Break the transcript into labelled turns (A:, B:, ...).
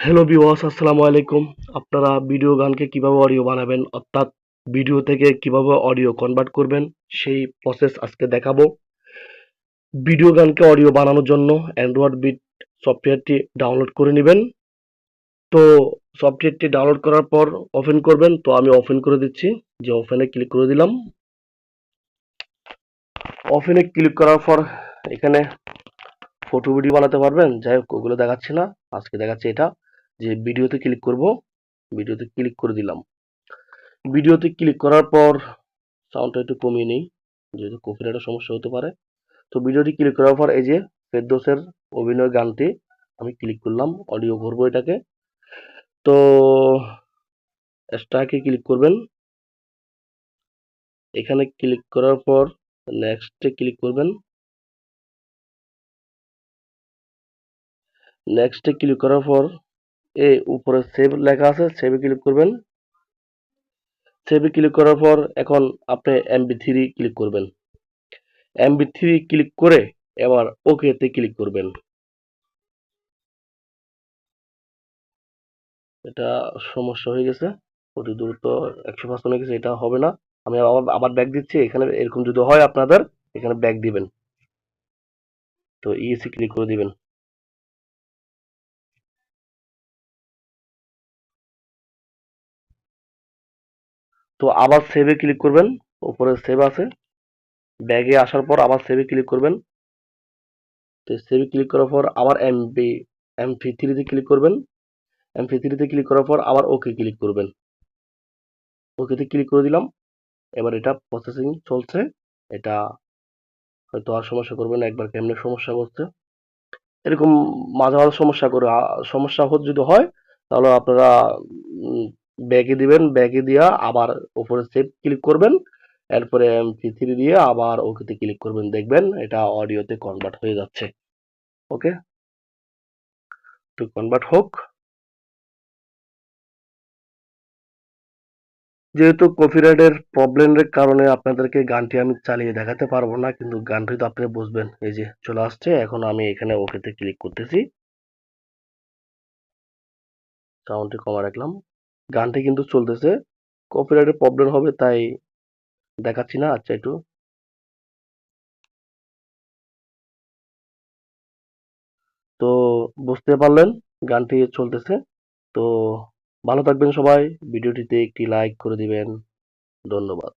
A: Hello viewers, আসসালামু আলাইকুম। আপনারা ভিডিও গানকে কিভাবে অডিও বানাবেন, অর্থাৎ ভিডিও থেকে কিভাবে অডিও কনভার্ট করবেন, সেই প্রসেস আজকে দেখাবো। ভিডিও গানকে অডিও বানানোর জন্য অ্যান্ড্রয়েড বিট সফটওয়্যারটি ডাউনলোড করে নেবেন। তো সফটওয়্যারটি ডাউনলোড করার পর ওপেন করবেন। তো আমি ওপেন করে দিচ্ছি, যে ওপেনে ক্লিক করে দিলাম। ওপেনে ক্লিক করার পর এখানে ফটো ভিডিও বানাতে পারবেন, যাই হোক ওগুলো দেখাচ্ছি না, আজকে দেখাচ্ছি এটা, যে ভিডিওতে ক্লিক করব। ভিডিওতে ক্লিক করে দিলাম। ভিডিওতে ক্লিক করার পর সাউন্ডটা একটু কমিয়ে নেই, যেহেতু কপিরাইটের সমস্যা হতে পারে। তো ভিডিওটি ক্লিক করার পর এই যে ফেরদৌসের অভিনয় গানটি আমি ক্লিক করলাম, অডিও করবো এটাকে। তো স্টাকে ক্লিক করবেন। এখানে ক্লিক করার পর নেক্সটে ক্লিক করবেন। নেক্সটে ক্লিক করার পর এই উপরে সেভ লেখা আছে, সেভে ক্লিক করবেন। সেভে ক্লিক করার পর এখন আপনি MP3 ক্লিক করবেন। MP3 ক্লিক করে এবার ওকে তে ক্লিক করবেন। এটা সমস্যা হয়ে গেছে, অতি দ্রুত 100% হয়ে গেছে, এটা হবে না। আমি আবার ব্যাক দিচ্ছি। এখানে এরকম যদি হয় আপনাদের, এখানে ব্যাক দিবেন। তো ইএসসি ক্লিক করে দিবেন। তো আবার সেভে ক্লিক করবেন, উপরে সেভ আছে, ব্যাগে আসার পর আবার সেভে ক্লিক করবেন। তো সেভে ক্লিক করার পর আবার MP3 তে ক্লিক করবেন। MP3 তে ক্লিক করার পর আবার ওকে ক্লিক করবেন। ওকেতে ক্লিক করে দিলাম। এবার এটা প্রসেসিং চলছে। এটা হয়তো আর সমস্যা করবে না, একবার কেমনে সমস্যা করছে এরকম মাঝে মাঝে সমস্যা করে, সমস্যা যদি হয় তাহলে আপনারা ব্যাগে দিবেন, ব্যাগে দিয়া আবার উপরে সেভ ক্লিক করবেন, এরপরে MP3 দিয়ে আবার ওকেতে ক্লিক করবেন, দেখবেন এটা অডিওতে কনভার্ট হয়ে যাচ্ছে। ওকে, তো কনভার্ট হোক। যেহেতু কপিরাইটের প্রবলেমের কারণে আপনাদেরকে গানটি আমি চালিয়ে দেখাতে পারবো না, কিন্তু গানটি তো আপনি বুঝবেন। এই যে চলে আসছে, এখন আমি এখানে ওকেতে ক্লিক করতেছি, সাউন্ডটি কমা রাখলাম, গানটি কিন্তু চলতেছে। কপিরাইটের প্রবলেম হবে তাই দেখাচ্ছি না। আচ্ছা, একটু তো বুঝতে পারলেন গানটি চলতেছে। তো ভালো থাকবেন সবাই, ভিডিওটিতে একটি লাইক করে দিবেন। ধন্যবাদ।